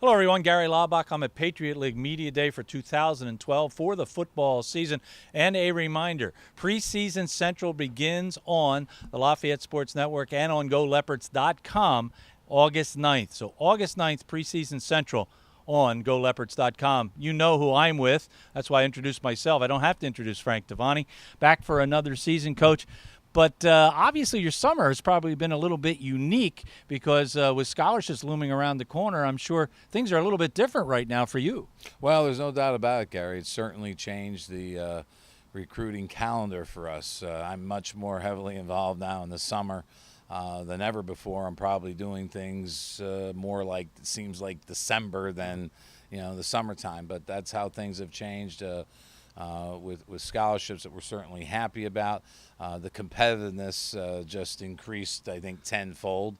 Hello, everyone. Gary Laubach. I'm at Patriot League Media Day for 2012 for the football season. And a reminder, preseason central begins on the Lafayette Sports Network and on GoLeopards.com August 9th. So August 9th, preseason central on GoLeopards.com. You know who I'm with. That's why I introduced myself. I don't have to introduce Frank Tavani. Back for another season, Coach. But obviously your summer has probably been a little bit unique because with scholarships looming around the corner, I'm sure things are a little bit different right now for you. Well, there's no doubt about it, Gary. It's certainly changed the recruiting calendar for us. I'm much more heavily involved now in the summer than ever before. I'm probably doing things more like, it seems like December than, the summertime. But that's how things have changed. With scholarships that we're certainly happy about. The competitiveness just increased, I think, tenfold.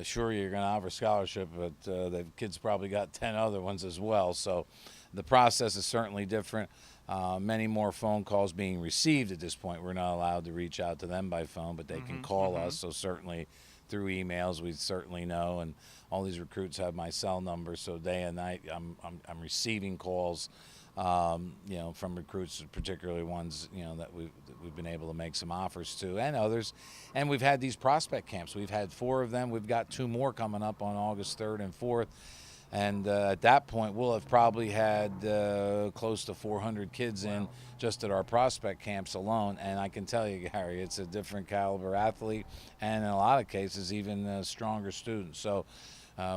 Sure, you're going to offer scholarship, but the kids probably got 10 other ones as well. So the process is certainly different. Many more phone calls being received at this point. We're not allowed to reach out to them by phone, but they can call us. So certainly through emails, we certainly know. And all these recruits have my cell number, so day and night I'm receiving calls. From recruits, particularly ones, that we've been able to make some offers to, and others. And we've had these prospect camps. We've had 4 of them. We've got 2 more coming up on August 3rd and 4th. And at that point, we'll have probably had close to 400 kids in just at our prospect camps alone. And I can tell you, Gary, it's a different caliber athlete, and in a lot of cases, even stronger students. So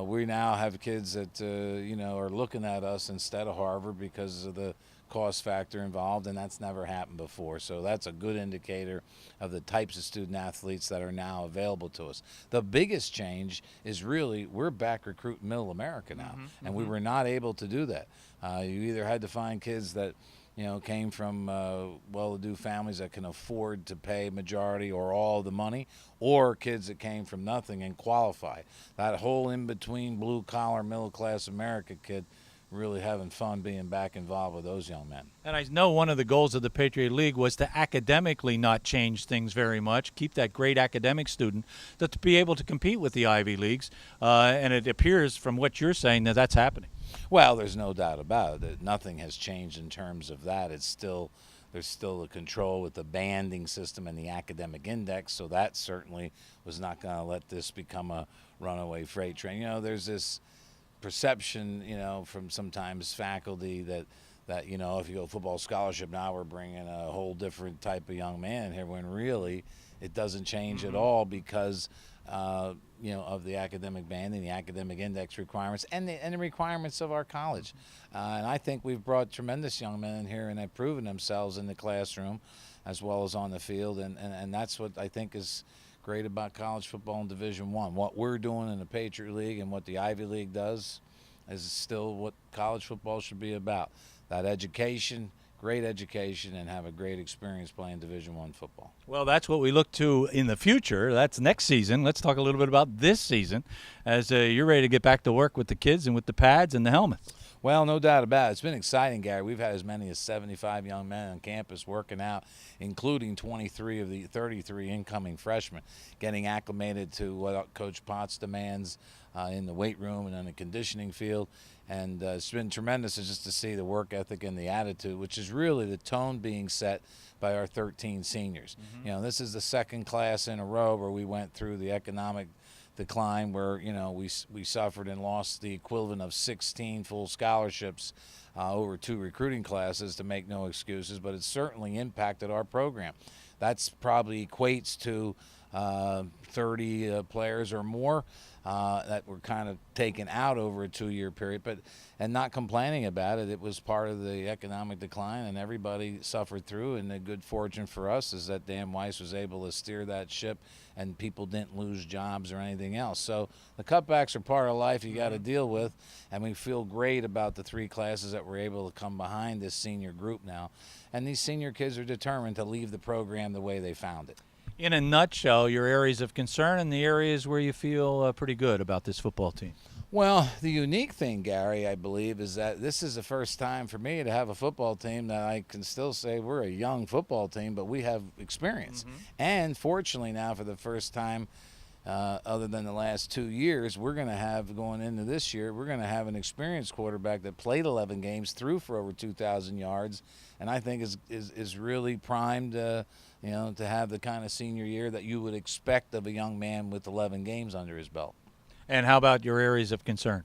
we now have kids that, are looking at us instead of Harvard because of the cost factor involved, and that's never happened before. So that's a good indicator of the types of student athletes that are now available to us. The biggest change is really we're back recruiting Middle America now, and we were not able to do that. You either had to find kids that came from well-to-do families that can afford to pay majority or all the money, or kids that came from nothing and qualify. That whole in-between blue-collar, middle-class America kid really having fun being back involved with those young men. And I know one of the goals of the Patriot League was to academically not change things very much, keep that great academic student, to be able to compete with the Ivy Leagues. And it appears from what you're saying that that's happening. Well, there's no doubt about it that nothing has changed in terms of that. There's still the control with the banding system and the academic index, so that certainly was not going to let this become a runaway freight train. There's this perception, from sometimes faculty that if you go football scholarship now, we're bringing a whole different type of young man here, when really it doesn't change at all because of the academic banding, the academic index requirements, and the requirements of our college. And I think we've brought tremendous young men in here, and have proven themselves in the classroom as well as on the field. And that's what I think is great about college football in Division I. What we're doing in the Patriot League and what the Ivy League does is still what college football should be about. That education, great education, and have a great experience playing Division I football. Well, that's what we look to in the future. That's next season. Let's talk a little bit about this season as you're ready to get back to work with the kids and with the pads and the helmets. Well, no doubt about it. It's been exciting, Gary. We've had as many as 75 young men on campus working out, including 23 of the 33 incoming freshmen, getting acclimated to what Coach Potts demands in the weight room and on the conditioning field. And it's been tremendous just to see the work ethic and the attitude, which is really the tone being set by our 13 seniors. This is the second class in a row where we went through the economic decline where we suffered and lost the equivalent of 16 full scholarships over 2 recruiting classes, to make no excuses, but it certainly impacted our program. That's probably equates to 30 players or more that were kind of taken out over a 2-year period, and not complaining about it. It was part of the economic decline, and everybody suffered through. And the good fortune for us is that Dan Weiss was able to steer that ship, and people didn't lose jobs or anything else. So the cutbacks are part of life you got to deal with, and we feel great about the 3 classes that were able to come behind this senior group now. And these senior kids are determined to leave the program the way they found it. In a nutshell, your areas of concern and the areas where you feel pretty good about this football team. Well, the unique thing, Gary, I believe, is that this is the first time for me to have a football team that I can still say we're a young football team, but we have experience. And fortunately now, for the first time other than the last 2 years, we're going to have, going into this year, we're going to have an experienced quarterback that played 11 games, threw for over 2,000 yards, and I think is really primed, to have the kind of senior year that you would expect of a young man with 11 games under his belt. And how about your areas of concern?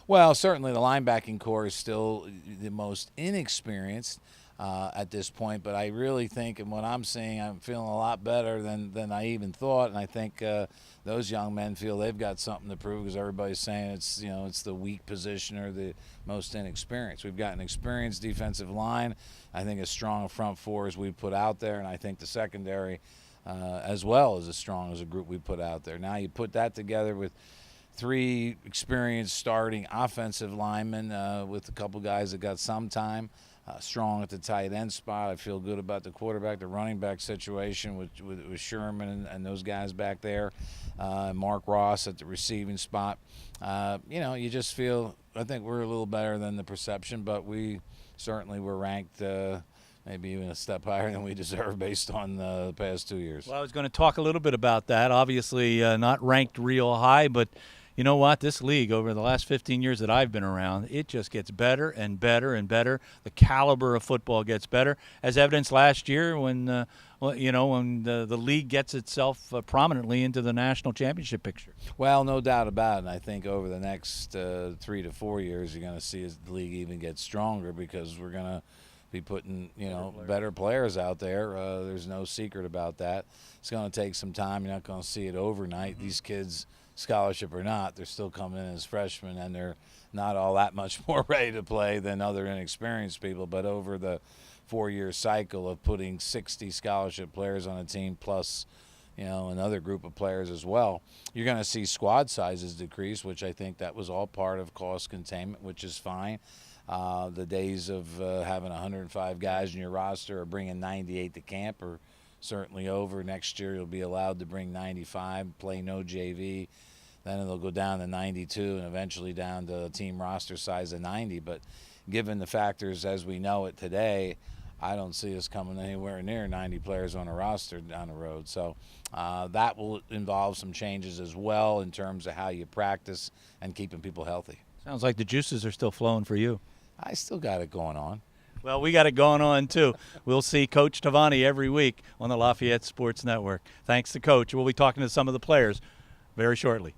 Well, certainly the linebacking core is still the most inexperienced at this point, but I really think, and what I'm seeing, I'm feeling a lot better than I even thought, and I think those young men feel they've got something to prove, because everybody's saying it's the weak position or the most inexperienced. We've got an experienced defensive line, I think as strong a front four as we've put out there, and I think the secondary as well is as strong as a group we put out there. Now you put that together with 3 experienced starting offensive linemen with a couple guys that got some time. Strong at the tight end spot. I feel good about the quarterback, the running back situation with Sherman and those guys back there. Mark Ross at the receiving spot. You just feel, I think we're a little better than the perception, but we certainly were ranked maybe even a step higher than we deserve based on the past 2 years. Well, I was going to talk a little bit about that. Obviously not ranked real high, but you know what? This league, over the last 15 years that I've been around, it just gets better and better and better. The caliber of football gets better, as evidenced last year when the league gets itself prominently into the national championship picture. Well, no doubt about it. And I think over the next 3 to 4 years, you're going to see the league even get stronger, because we're going to be putting better players out there. There's no secret about that. It's going to take some time. You're not going to see it overnight. Mm-hmm. These kids, scholarship or not, they're still coming in as freshmen, and they're not all that much more ready to play than other inexperienced people. But over the 4-year cycle of putting 60 scholarship players on a team, plus another group of players as well, you're going to see squad sizes decrease, which I think that was all part of cost containment, which is fine. The days of having 105 guys in your roster or bringing 98 to camp are certainly over. Next year you'll be allowed to bring 95, play no JV. Then it'll go down to 92 and eventually down to a team roster size of 90. But given the factors as we know it today, I don't see us coming anywhere near 90 players on a roster down the road. So that will involve some changes as well in terms of how you practice and keeping people healthy. Sounds like the juices are still flowing for you. I still got it going on. Well, we got it going on, too. We'll see Coach Tavani every week on the Lafayette Sports Network. Thanks to Coach. We'll be talking to some of the players very shortly.